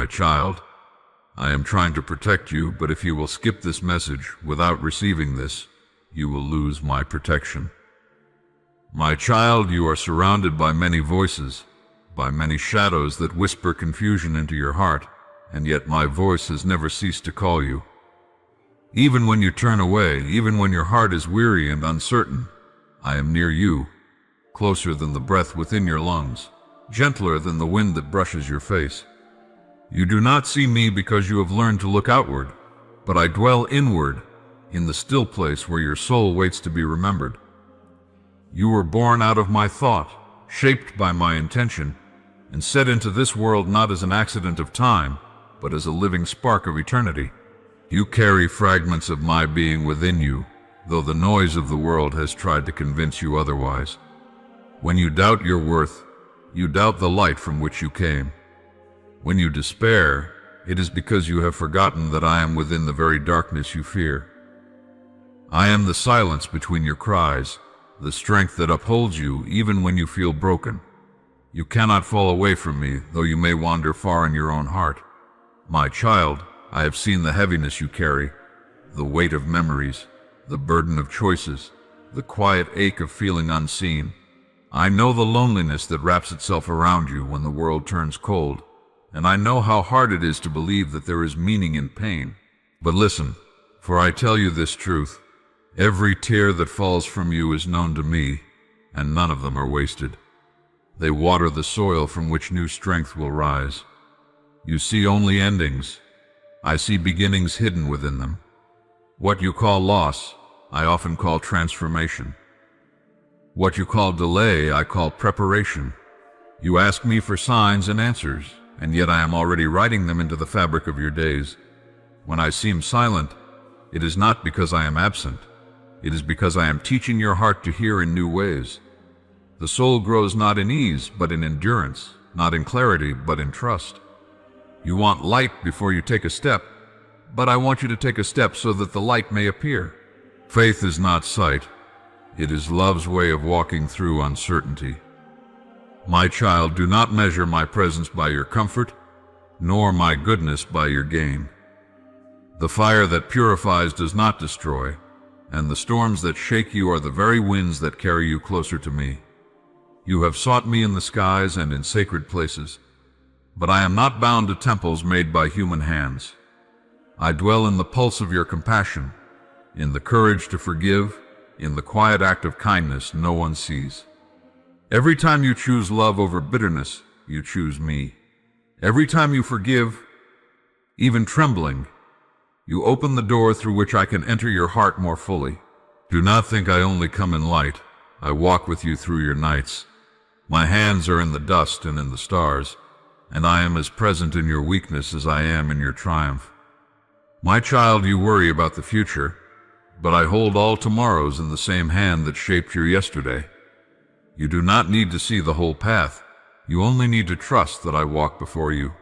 my child. I am trying to protect you, but if you will skip this message without receiving this, you will lose my protection. My child, you are surrounded by many voices, by many shadows that whisper confusion into your heart, and yet my voice has never ceased to call you. Even when you turn away, even when your heart is weary and uncertain, I am near you, closer than the breath within your lungs, gentler than the wind that brushes your face. You do not see me because you have learned to look outward, but I dwell inward, in the still place where your soul waits to be remembered. You were born out of my thought, shaped by my intention, and set into this world not as an accident of time, but as a living spark of eternity. You carry fragments of my being within you, though the noise of the world has tried to convince you otherwise. When you doubt your worth, you doubt the light from which you came. When you despair, it is because you have forgotten that I am within the very darkness you fear. I am the silence between your cries, the strength that upholds you even when you feel broken. You cannot fall away from me, though you may wander far in your own heart. My child, I have seen the heaviness you carry, the weight of memories, the burden of choices, the quiet ache of feeling unseen. I know the loneliness that wraps itself around you when the world turns cold, and I know how hard it is to believe that there is meaning in pain. But listen, for I tell you this truth. Every tear that falls from you is known to me, and none of them are wasted. They water the soil from which new strength will rise. You see only endings. I see beginnings hidden within them. What you call loss, I often call transformation. What you call delay, I call preparation. You ask me for signs and answers, and yet I am already writing them into the fabric of your days. When I seem silent, it is not because I am absent. It is because I am teaching your heart to hear in new ways. The soul grows not in ease, but in endurance, not in clarity, but in trust. You want light before you take a step, but I want you to take a step so that the light may appear. Faith is not sight. It is love's way of walking through uncertainty. My child, do not measure my presence by your comfort, nor my goodness by your gain. The fire that purifies does not destroy, and the storms that shake you are the very winds that carry you closer to me. You have sought me in the skies and in sacred places, but I am not bound to temples made by human hands. I dwell in the pulse of your compassion, in the courage to forgive, in the quiet act of kindness no one sees. Every time you choose love over bitterness, you choose me. Every time you forgive, even trembling, you open the door through which I can enter your heart more fully. Do not think I only come in light. I walk with you through your nights. My hands are in the dust and in the stars, and I am as present in your weakness as I am in your triumph. My child, you worry about the future, but I hold all tomorrows in the same hand that shaped your yesterday. You do not need to see the whole path. You only need to trust that I walk before you.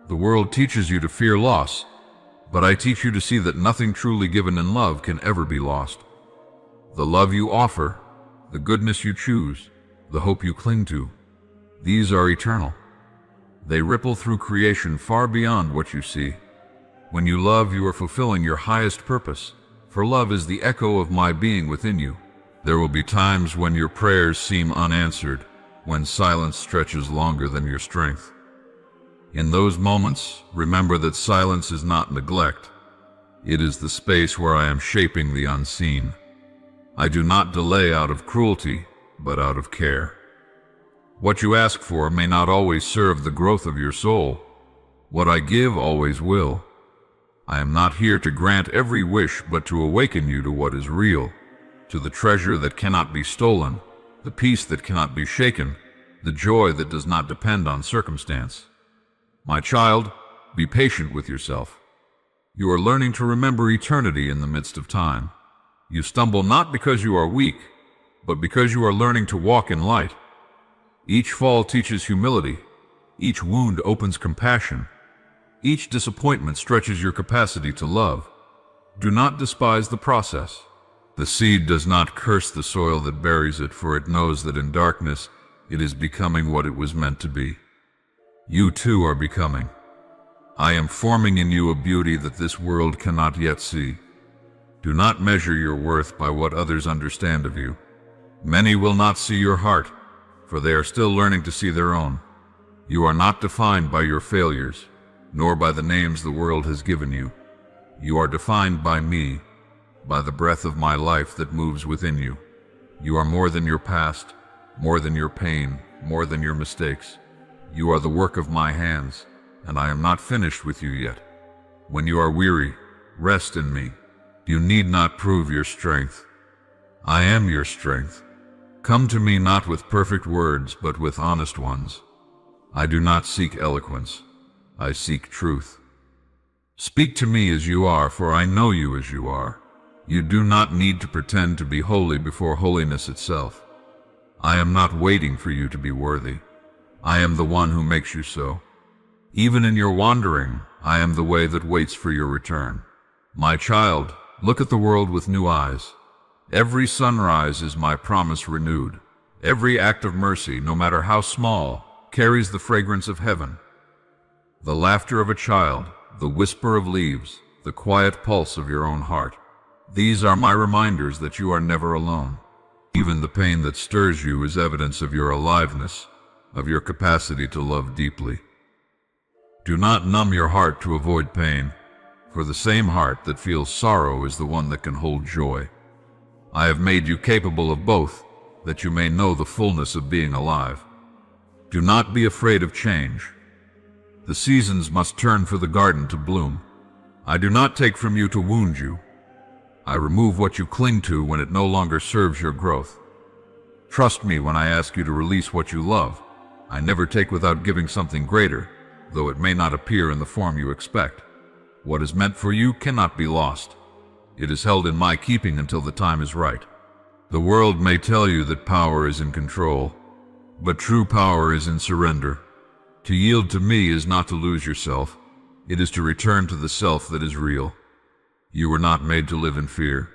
The world teaches you to fear loss, but I teach you to see that nothing truly given in love can ever be lost. The love you offer, the goodness you choose, the hope you cling to, these are eternal. They ripple through creation far beyond what you see. When you love, you are fulfilling your highest purpose, for love is the echo of my being within you. There will be times when your prayers seem unanswered, when silence stretches longer than your strength. In those moments, remember that silence is not neglect. It is the space where I am shaping the unseen. I do not delay out of cruelty, but out of care. What you ask for may not always serve the growth of your soul. What I give always will. I am not here to grant every wish, but to awaken you to what is real, to the treasure that cannot be stolen, the peace that cannot be shaken, the joy that does not depend on circumstance. My child, be patient with yourself. You are learning to remember eternity in the midst of time. You stumble not because you are weak, but because you are learning to walk in light. Each fall teaches humility. Each wound opens compassion. Each disappointment stretches your capacity to love. Do not despise the process. The seed does not curse the soil that buries it, for it knows that in darkness it is becoming what it was meant to be. You too are becoming. I am forming in you a beauty that this world cannot yet see. Do not measure your worth by what others understand of you. Many will not see your heart, for they are still learning to see their own. You are not defined by your failures, nor by the names the world has given you. You are defined by me, by the breath of my life that moves within you. You are more than your past, more than your pain, more than your mistakes. You are the work of my hands, and I am not finished with you yet. When you are weary, rest in me. You need not prove your strength. I am your strength. Come to me not with perfect words, but with honest ones. I do not seek eloquence. I seek truth. Speak to me as you are, for I know you as you are. You do not need to pretend to be holy before holiness itself. I am not waiting for you to be worthy. I am the one who makes you so. Even in your wandering, I am the way that waits for your return. My child, look at the world with new eyes. Every sunrise is my promise renewed. Every act of mercy, no matter how small, carries the fragrance of heaven. The laughter of a child, the whisper of leaves, the quiet pulse of your own heart. These are my reminders that you are never alone. Even the pain that stirs you is evidence of your aliveness, of your capacity to love deeply. Do not numb your heart to avoid pain, for the same heart that feels sorrow is the one that can hold joy. I have made you capable of both, that you may know the fullness of being alive. Do not be afraid of change. The seasons must turn for the garden to bloom. I do not take from you to wound you. I remove what you cling to when it no longer serves your growth. Trust me when I ask you to release what you love. I never take without giving something greater, though it may not appear in the form you expect. What is meant for you cannot be lost. It is held in my keeping until the time is right. The world may tell you that power is in control, but true power is in surrender. To yield to me is not to lose yourself. It is to return to the self that is real. You were not made to live in fear.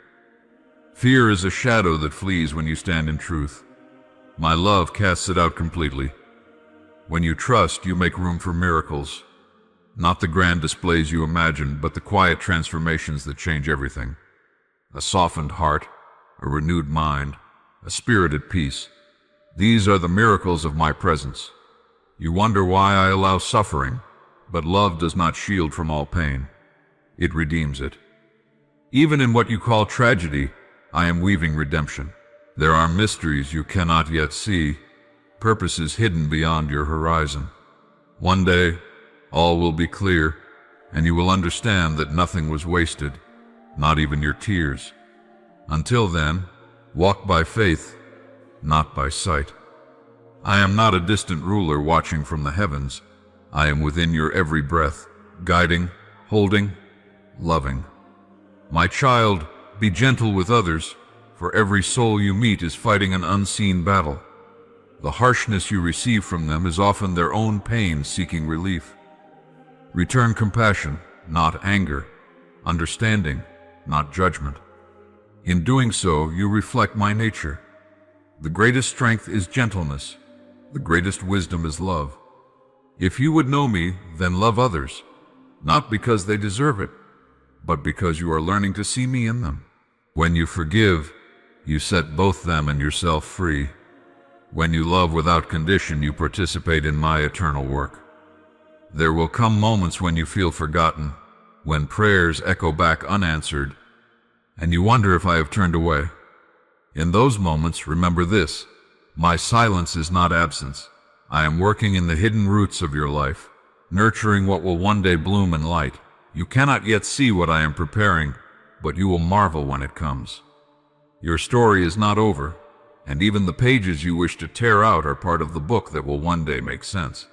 Fear is a shadow that flees when you stand in truth. My love casts it out completely. When you trust, you make room for miracles. Not the grand displays you imagine, but the quiet transformations that change everything. A softened heart, a renewed mind, a spirit at peace. These are the miracles of my presence. You wonder why I allow suffering, but love does not shield from all pain. It redeems it. Even in what you call tragedy, I am weaving redemption. There are mysteries you cannot yet see, purposes hidden beyond your horizon. One day, all will be clear, and you will understand that nothing was wasted, not even your tears. Until then, walk by faith, not by sight. I am not a distant ruler watching from the heavens. I am within your every breath, guiding, holding, loving. My child, be gentle with others, for every soul you meet is fighting an unseen battle. The harshness you receive from them is often their own pain seeking relief. Return compassion, not anger, understanding, not judgment. In doing so, you reflect my nature. The greatest strength is gentleness. The greatest wisdom is love. If you would know me, then love others, not because they deserve it, but because you are learning to see me in them. When you forgive, you set both them and yourself free. When you love without condition, you participate in my eternal work. There will come moments when you feel forgotten, when prayers echo back unanswered, and you wonder if I have turned away. In those moments, remember this: my silence is not absence. I am working in the hidden roots of your life, nurturing what will one day bloom in light. You cannot yet see what I am preparing, but you will marvel when it comes. Your story is not over, and even the pages you wish to tear out are part of the book that will one day make sense.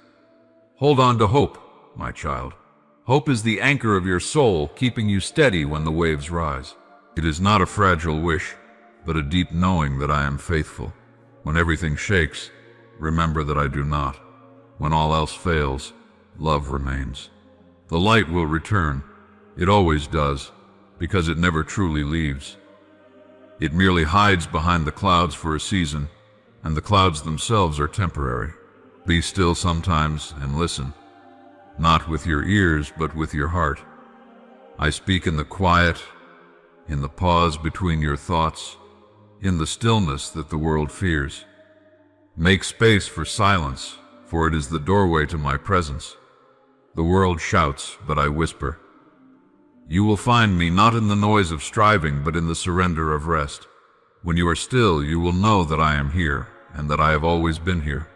Hold on to hope, my child. Hope is the anchor of your soul, keeping you steady when the waves rise. It is not a fragile wish, but a deep knowing that I am faithful. When everything shakes, remember that I do not. When all else fails, love remains. The light will return. It always does, because it never truly leaves. It merely hides behind the clouds for a season, and the clouds themselves are temporary. Be still sometimes and listen. not with your ears, but with your heart. I speak in the quiet, in the pause between your thoughts, in the stillness that the world fears. Make space for silence, for it is the doorway to my presence. The world shouts, but I whisper. You will find me not in the noise of striving, but in the surrender of rest. When you are still, you will know that I am here, and that I have always been here.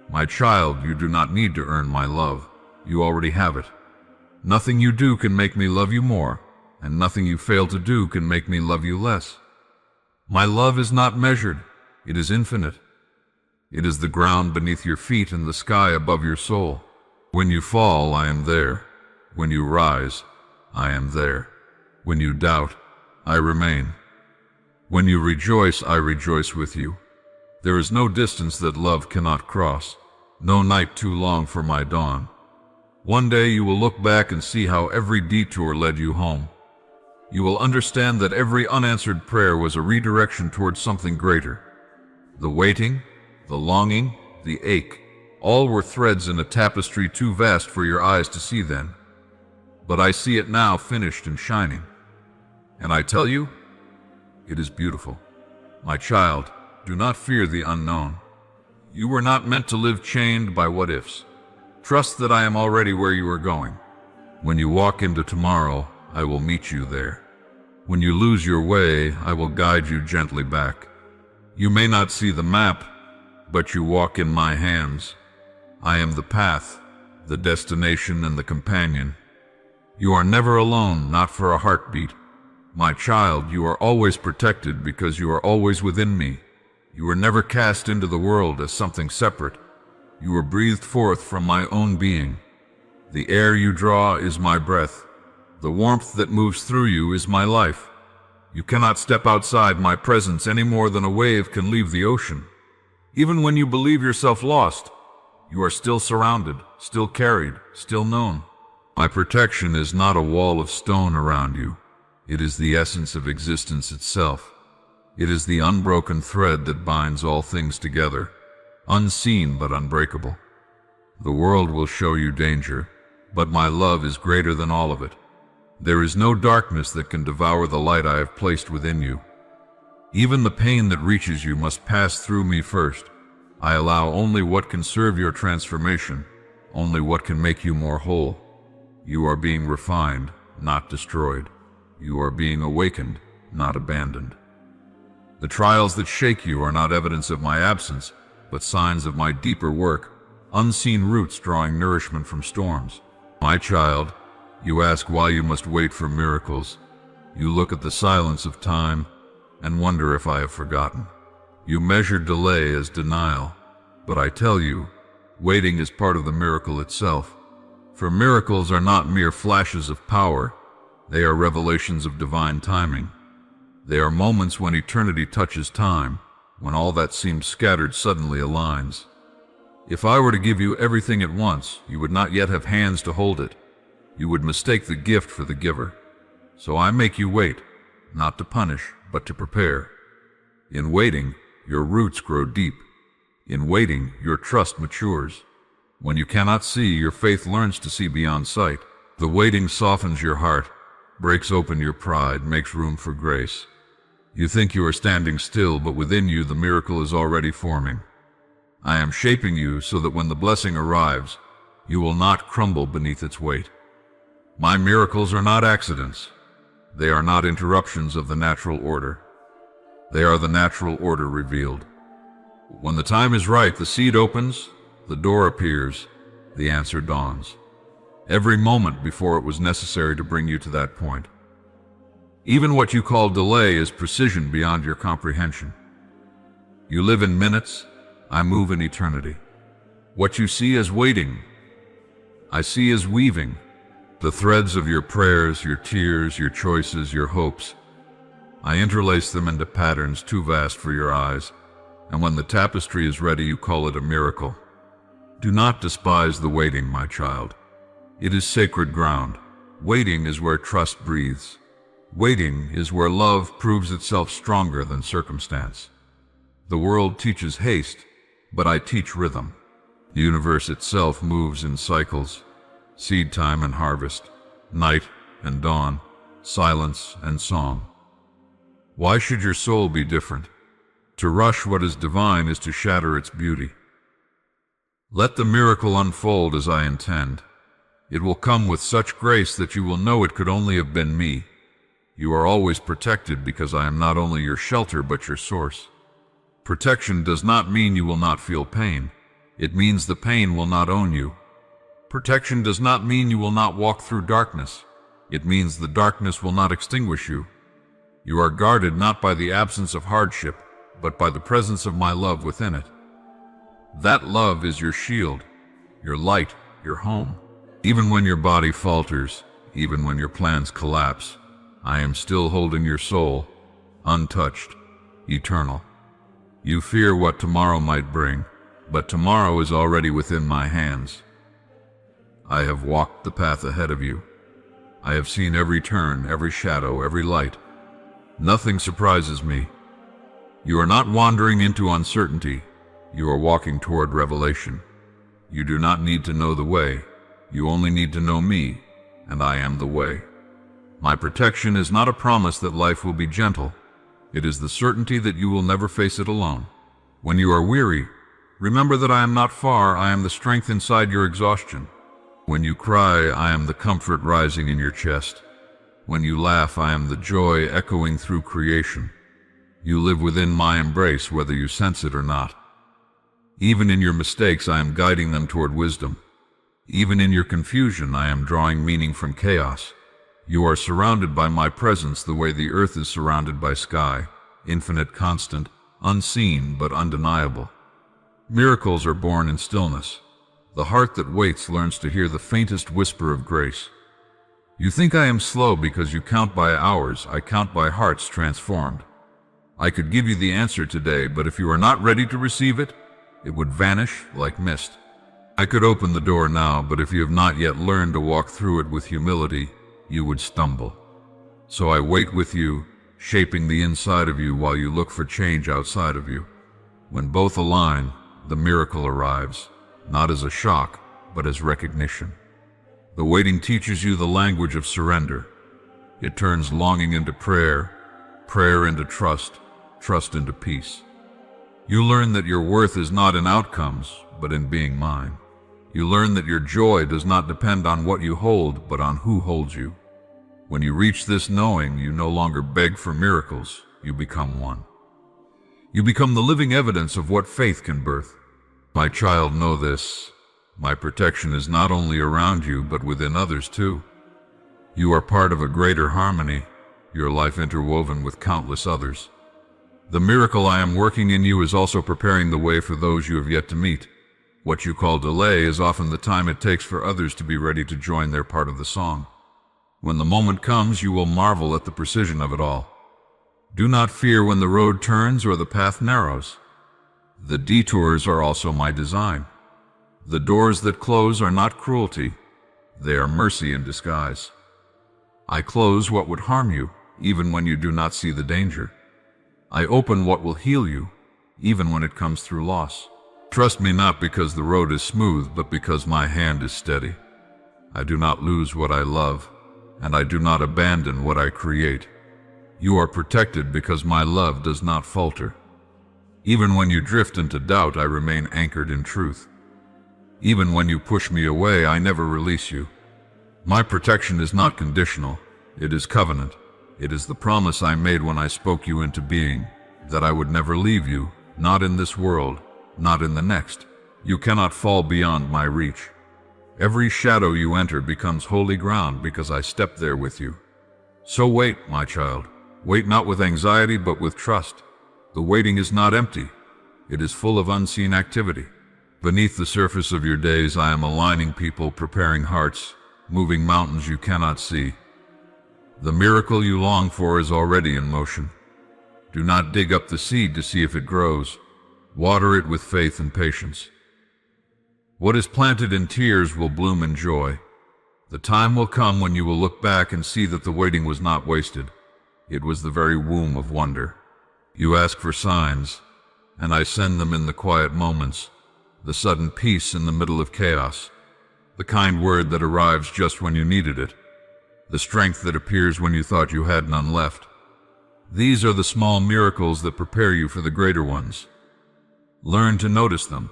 My child, you do not need to earn my love. You already have it. Nothing you do can make me love you more, and nothing you fail to do can make me love you less. My love is not measured. It is infinite. It is the ground beneath your feet and the sky above your soul. When you fall, I am there. When you rise, I am there. When you doubt, I remain. When you rejoice, I rejoice with you. There is no distance that love cannot cross, no night too long for my dawn. One day you will look back and see how every detour led you home. You will understand that every unanswered prayer was a redirection towards something greater. The waiting, the longing, the ache, all were threads in a tapestry too vast for your eyes to see then. But I see it now, finished and shining. And I tell you, it is beautiful. My child, do not fear the unknown. You were not meant to live chained by what-ifs. Trust that I am already where you are going. When you walk into tomorrow, I will meet you there. When you lose your way, I will guide you gently back. You may not see the map, but you walk in my hands. I am the path, the destination, and the companion. You are never alone, not for a heartbeat. My child, you are always protected because you are always within me. You were never cast into the world as something separate. You were breathed forth from my own being. The air you draw is my breath. The warmth that moves through you is my life. You cannot step outside my presence any more than a wave can leave the ocean. Even when you believe yourself lost, you are still surrounded, still carried, still known. My protection is not a wall of stone around you. It is the essence of existence itself. It is the unbroken thread that binds all things together, unseen but unbreakable. The world will show you danger, but my love is greater than all of it. There is no darkness that can devour the light I have placed within you. Even the pain that reaches you must pass through me first. I allow only what can serve your transformation, only what can make you more whole. You are being refined, not destroyed. You are being awakened, not abandoned. The trials that shake you are not evidence of my absence, but signs of my deeper work, unseen roots drawing nourishment from storms. My child, you ask why you must wait for miracles. You look at the silence of time and wonder if I have forgotten. You measure delay as denial, but I tell you, waiting is part of the miracle itself. For miracles are not mere flashes of power, they are revelations of divine timing. They are moments when eternity touches time, when all that seems scattered suddenly aligns. If I were to give you everything at once, you would not yet have hands to hold it. You would mistake the gift for the giver. So I make you wait, not to punish, but to prepare. In waiting, your roots grow deep. In waiting, your trust matures. When you cannot see, your faith learns to see beyond sight. The waiting softens your heart, breaks open your pride, makes room for grace. You think you are standing still, but within you the miracle is already forming. I am shaping you so that when the blessing arrives, you will not crumble beneath its weight. My miracles are not accidents. They are not interruptions of the natural order. They are the natural order revealed. When the time is right, the seed opens, the door appears, the answer dawns. Every moment before it was necessary to bring you to that point. Even what you call delay is precision beyond your comprehension. You live in minutes, I move in eternity. What you see as waiting, I see as weaving. The threads of your prayers, your tears, your choices, your hopes. I interlace them into patterns too vast for your eyes, and when the tapestry is ready, you call it a miracle. Do not despise the waiting, my child. It is sacred ground. Waiting is where trust breathes. Waiting is where love proves itself stronger than circumstance. The world teaches haste, but I teach rhythm. The universe itself moves in cycles. seed time and harvest, night and dawn, silence and song. Why should your soul be different? To rush what is divine is to shatter its beauty. Let the miracle unfold as I intend. It will come with such grace that you will know it could only have been me. You are always protected because I am not only your shelter but your source. Protection does not mean you will not feel pain. It means the pain will not own you. Protection does not mean you will not walk through darkness. It means the darkness will not extinguish you. You are guarded not by the absence of hardship, but by the presence of my love within it. That love is your shield, your light, your home. Even when your body falters, even when your plans collapse, I am still holding your soul, untouched, eternal. You fear what tomorrow might bring, but tomorrow is already within my hands. I have walked the path ahead of you. I have seen every turn, every shadow, every light. Nothing surprises me. You are not wandering into uncertainty. You are walking toward revelation. You do not need to know the way. You only need to know me, and I am the way. My protection is not a promise that life will be gentle. It is the certainty that you will never face it alone. When you are weary, remember that I am not far. I am the strength inside your exhaustion. When you cry, I am the comfort rising in your chest. When you laugh, I am the joy echoing through creation. You live within my embrace, whether you sense it or not. Even in your mistakes, I am guiding them toward wisdom. Even in your confusion, I am drawing meaning from chaos. You are surrounded by my presence the way the earth is surrounded by sky, infinite, constant, unseen but undeniable. Miracles are born in stillness. The heart that waits learns to hear the faintest whisper of grace. You think I am slow because you count by hours. I count by hearts transformed. I could give you the answer today, but if you are not ready to receive it, it would vanish like mist. I could open the door now, but if you have not yet learned to walk through it with humility, you would stumble. So I wait with you, shaping the inside of you while you look for change outside of you. When both align, the miracle arrives, not as a shock, but as recognition. The waiting teaches you the language of surrender. It turns longing into prayer, prayer into trust, trust into peace. You learn that your worth is not in outcomes, but in being mine. You learn that your joy does not depend on what you hold, but on who holds you. When you reach this knowing, you no longer beg for miracles, you become one. You become the living evidence of what faith can birth. My child, know this. My protection is not only around you, but within others too. You are part of a greater harmony, your life interwoven with countless others. The miracle I am working in you is also preparing the way for those you have yet to meet. What you call delay is often the time it takes for others to be ready to join their part of the song. When the moment comes, you will marvel at the precision of it all. Do not fear when the road turns or the path narrows. The detours are also my design. The doors that close are not cruelty. They are mercy in disguise. I close what would harm you, even when you do not see the danger. I open what will heal you, even when it comes through loss. Trust me not because the road is smooth, but because my hand is steady. I do not lose what I love, and I do not abandon what I create. You are protected because my love does not falter. Even when you drift into doubt, I remain anchored in truth. Even when you push me away, I never release you. My protection is not conditional. It is covenant. It is the promise I made when I spoke you into being, that I would never leave you, not in this world, not in the next. You cannot fall beyond my reach. Every shadow you enter becomes holy ground because I step there with you. So wait, my child. Wait not with anxiety, but with trust. The waiting is not empty. It is full of unseen activity. Beneath the surface of your days, I am aligning people, preparing hearts, moving mountains you cannot see. The miracle you long for is already in motion. Do not dig up the seed to see if it grows. Water it with faith and patience. What is planted in tears will bloom in joy. The time will come when you will look back and see that the waiting was not wasted. It was the very womb of wonder. You ask for signs, and I send them in the quiet moments, the sudden peace in the middle of chaos. the kind word that arrives just when you needed it, the strength that appears when you thought you had none left. These are the small miracles that prepare you for the greater ones. Learn to notice them.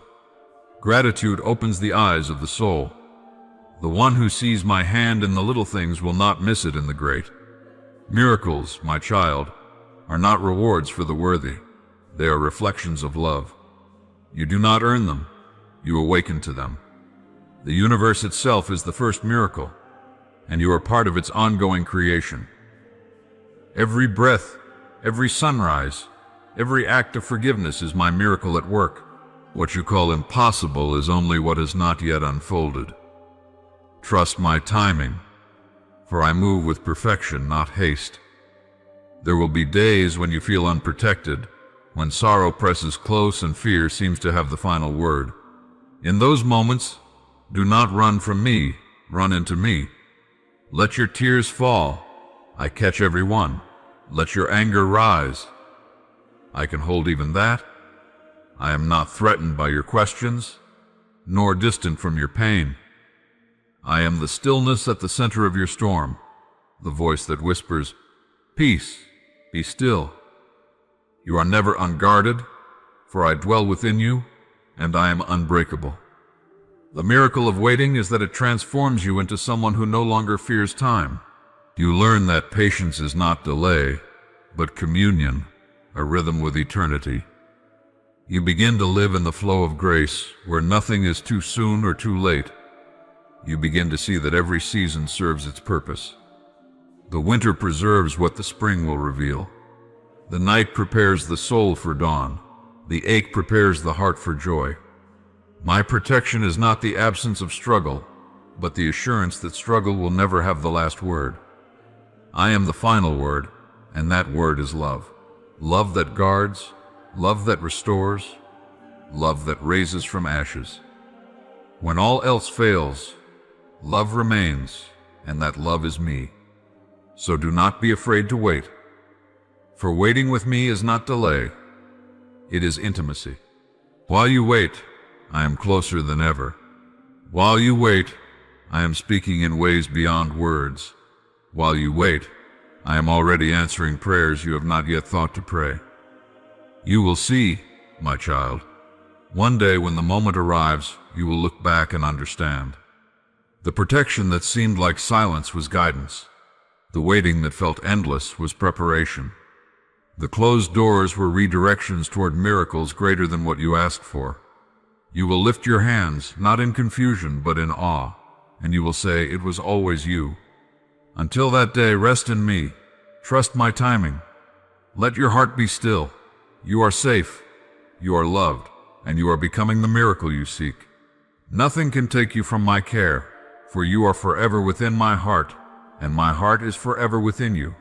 Gratitude opens the eyes of the soul. The one who sees my hand in the little things will not miss it in the great. Miracles, my child, are not rewards for the worthy. They are reflections of love. You do not earn them. You awaken to them. The universe itself is the first miracle, and you are part of its ongoing creation. Every breath, every sunrise, every act of forgiveness is my miracle at work. What you call impossible is only what has not yet unfolded. Trust my timing, for I move with perfection, not haste. There will be days when you feel unprotected, when sorrow presses close and fear seems to have the final word. In those moments, do not run from me, run into me. Let your tears fall. I catch every one. Let your anger rise. I can hold even that. I am not threatened by your questions, nor distant from your pain. I am the stillness at the center of your storm, the voice that whispers, "Peace, be still." You are never unguarded, for I dwell within you, and I am unbreakable. The miracle of waiting is that it transforms you into someone who no longer fears time. You learn that patience is not delay, but communion, a rhythm with eternity. You begin to live in the flow of grace, where nothing is too soon or too late. You begin to see that every season serves its purpose. The winter preserves what the spring will reveal. The night prepares the soul for dawn. The ache prepares the heart for joy. My protection is not the absence of struggle, but the assurance that struggle will never have the last word. I am the final word, and that word is love. Love that guards, love that restores, love that raises from ashes. When all else fails, love remains, and that love is me. So do not be afraid to wait. For waiting with me is not delay, it is intimacy. While you wait, I am closer than ever. While you wait, I am speaking in ways beyond words. While you wait, I am already answering prayers you have not yet thought to pray. You will see, my child. One day when the moment arrives, you will look back and understand. The protection that seemed like silence was guidance. The waiting that felt endless was preparation. The closed doors were redirections toward miracles greater than what you asked for. You will lift your hands, not in confusion, but in awe, and you will say, "It was always you." Until that day, rest in me. Trust my timing. Let your heart be still. You are safe, you are loved, and you are becoming the miracle you seek. Nothing can take you from my care, for you are forever within my heart, and my heart is forever within you.